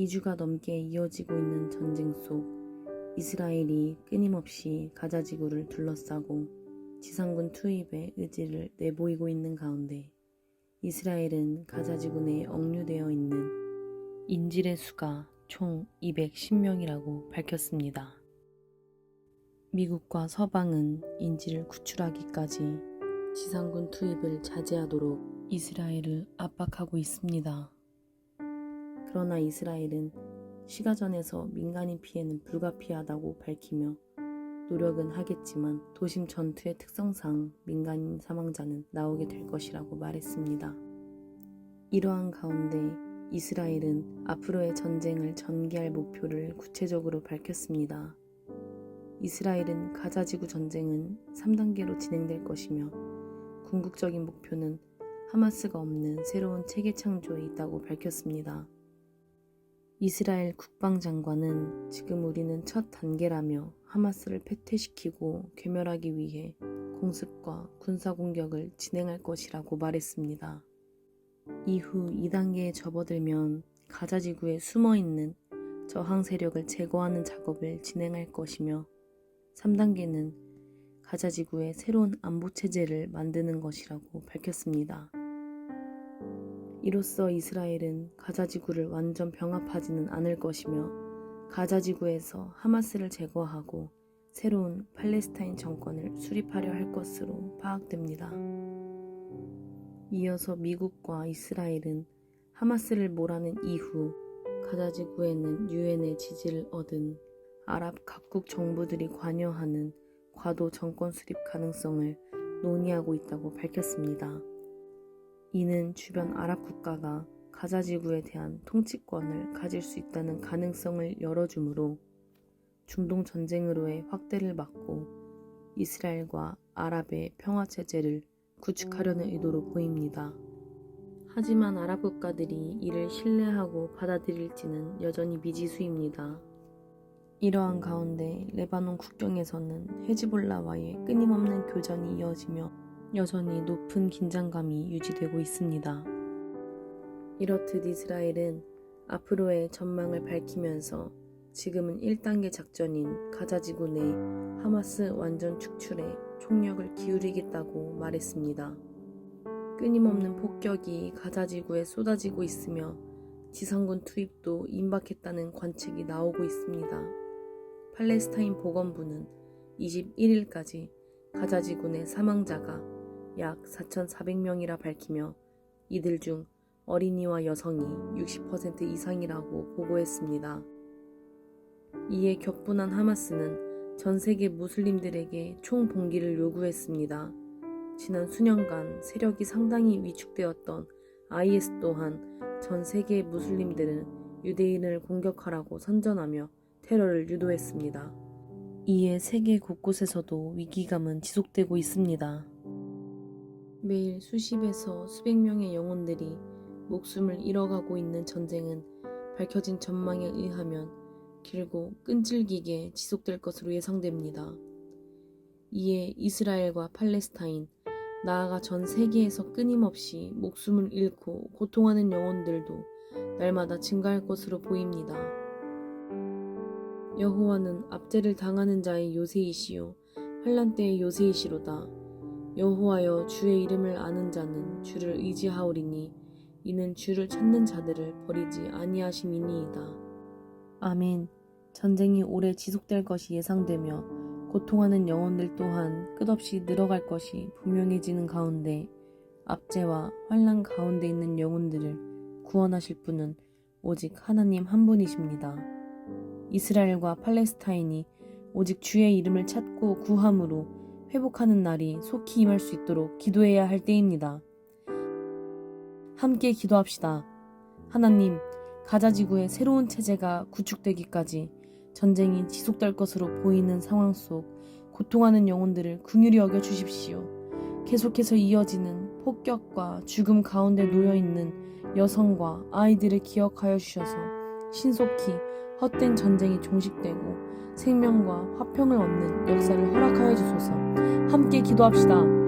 2주가 넘게 이어지고 있는 전쟁 속 이스라엘이 끊임없이 가자 지구를 둘러싸고 지상군 투입의 의지를 내보이고 있는 가운데 이스라엘은 가자 지구 내에 억류되어 있는 인질의 수가 총 210명이라고 밝혔습니다. 미국과 서방은 인질을 구출하기까지 지상군 투입을 자제하도록 이스라엘을 압박하고 있습니다. 그러나 이스라엘은 시가전에서 민간인 피해는 불가피하다고 밝히며 노력은 하겠지만 도심 전투의 특성상 민간인 사망자는 나오게 될 것이라고 말했습니다. 이러한 가운데 이스라엘은 앞으로의 전쟁을 전개할 목표를 구체적으로 밝혔습니다. 이스라엘은 가자지구 전쟁은 3단계로 진행될 것이며 궁극적인 목표는 하마스가 없는 새로운 체계 창조에 있다고 밝혔습니다. 이스라엘 국방장관은 지금 우리는 첫 단계라며 하마스를 패퇴시키고 괴멸하기 위해 공습과 군사공격을 진행할 것이라고 말했습니다. 이후 2단계에 접어들면 가자지구에 숨어있는 저항 세력을 제거하는 작업을 진행할 것이며 3단계는 가자지구에 새로운 안보체제를 만드는 것이라고 밝혔습니다. 이로써 이스라엘은 가자지구를 완전 병합하지는 않을 것이며 가자지구에서 하마스를 제거하고 새로운 팔레스타인 정권을 수립하려 할 것으로 파악됩니다. 이어서 미국과 이스라엘은 하마스를 몰아낸 이후 가자지구에는 유엔의 지지를 얻은 아랍 각국 정부들이 관여하는 과도 정권 수립 가능성을 논의하고 있다고 밝혔습니다. 이는 주변 아랍 국가가 가자지구에 대한 통치권을 가질 수 있다는 가능성을 열어주므로 중동 전쟁으로의 확대를 막고 이스라엘과 아랍의 평화체제를 구축하려는 의도로 보입니다. 하지만 아랍 국가들이 이를 신뢰하고 받아들일지는 여전히 미지수입니다. 이러한 가운데 레바논 국경에서는 헤즈볼라와의 끊임없는 교전이 이어지며 여전히 높은 긴장감이 유지되고 있습니다. 이렇듯 이스라엘은 앞으로의 전망을 밝히면서 지금은 1단계 작전인 가자지구 내 하마스 완전 축출에 총력을 기울이겠다고 말했습니다. 끊임없는 폭격이 가자지구에 쏟아지고 있으며 지상군 투입도 임박했다는 관측이 나오고 있습니다. 팔레스타인 보건부는 21일까지 가자지구 내 사망자가 약 4,400명이라 밝히며 이들 중 어린이와 여성이 60% 이상이라고 보고했습니다. 이에 격분한 하마스는 전 세계 무슬림들에게 총봉기를 요구했습니다. 지난 수년간 세력이 상당히 위축되었던 IS 또한 전 세계의 무슬림들은 유대인을 공격하라고 선전하며 테러를 유도했습니다. 이에 세계 곳곳에서도 위기감은 지속되고 있습니다. 매일 수십에서 수백 명의 영혼들이 목숨을 잃어가고 있는 전쟁은 밝혀진 전망에 의하면 길고 끈질기게 지속될 것으로 예상됩니다. 이에 이스라엘과 팔레스타인, 나아가 전 세계에서 끊임없이 목숨을 잃고 고통하는 영혼들도 날마다 증가할 것으로 보입니다. 여호와는 압제를 당하는 자의 요새이시요 환난 때의 요새이시로다. 여호와여, 주의 이름을 아는 자는 주를 의지하오리니 이는 주를 찾는 자들을 버리지 아니하심이니이다. 아멘. 전쟁이 오래 지속될 것이 예상되며 고통하는 영혼들 또한 끝없이 늘어갈 것이 분명해지는 가운데 압제와 환난 가운데 있는 영혼들을 구원하실 분은 오직 하나님 한 분이십니다. 이스라엘과 팔레스타인이 오직 주의 이름을 찾고 구함으로 회복하는 날이 속히 임할 수 있도록 기도해야 할 때입니다. 함께 기도합시다. 하나님, 가자지구의 새로운 체제가 구축되기까지 전쟁이 지속될 것으로 보이는 상황 속 고통하는 영혼들을 긍휼히 여겨주십시오. 계속해서 이어지는 폭격과 죽음 가운데 놓여있는 여성과 아이들을 기억하여 주셔서 신속히 헛된 전쟁이 종식되고 생명과 화평을 얻는 역사를 허락하여 주소서. 함께 기도합시다.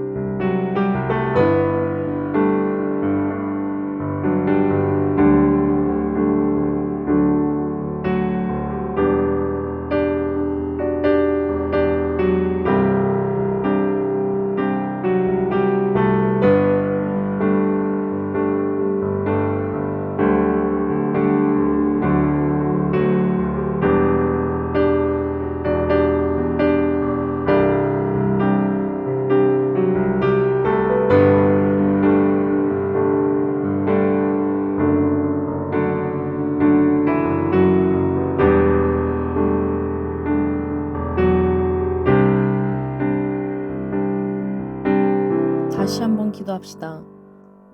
기도합시다.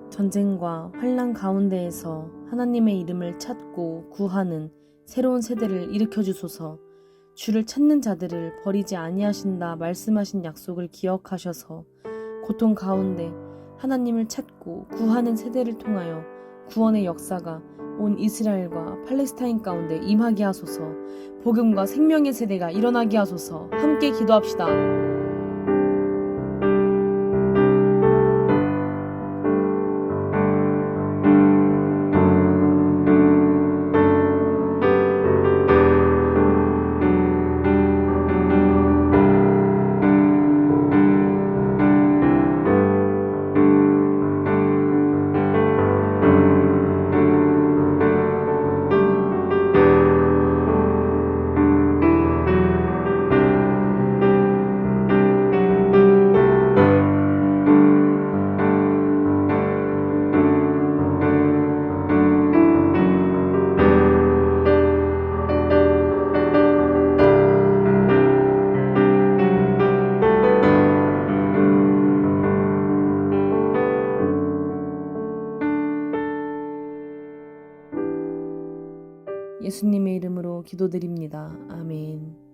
전쟁과 환난 가운데에서 하나님의 이름을 찾고 구하는 새로운 세대를 일으켜 주소서. 주를 찾는 자들을 버리지 아니하신다 말씀하신 약속을 기억하셔서 고통 가운데 하나님을 찾고 구하는 세대를 통하여 구원의 역사가 온 이스라엘과 팔레스타인 가운데 임하게 하소서. 복음과 생명의 세대가 일어나게 하소서. 함께 기도합시다. 예수님의 이름으로 기도드립니다. 아멘.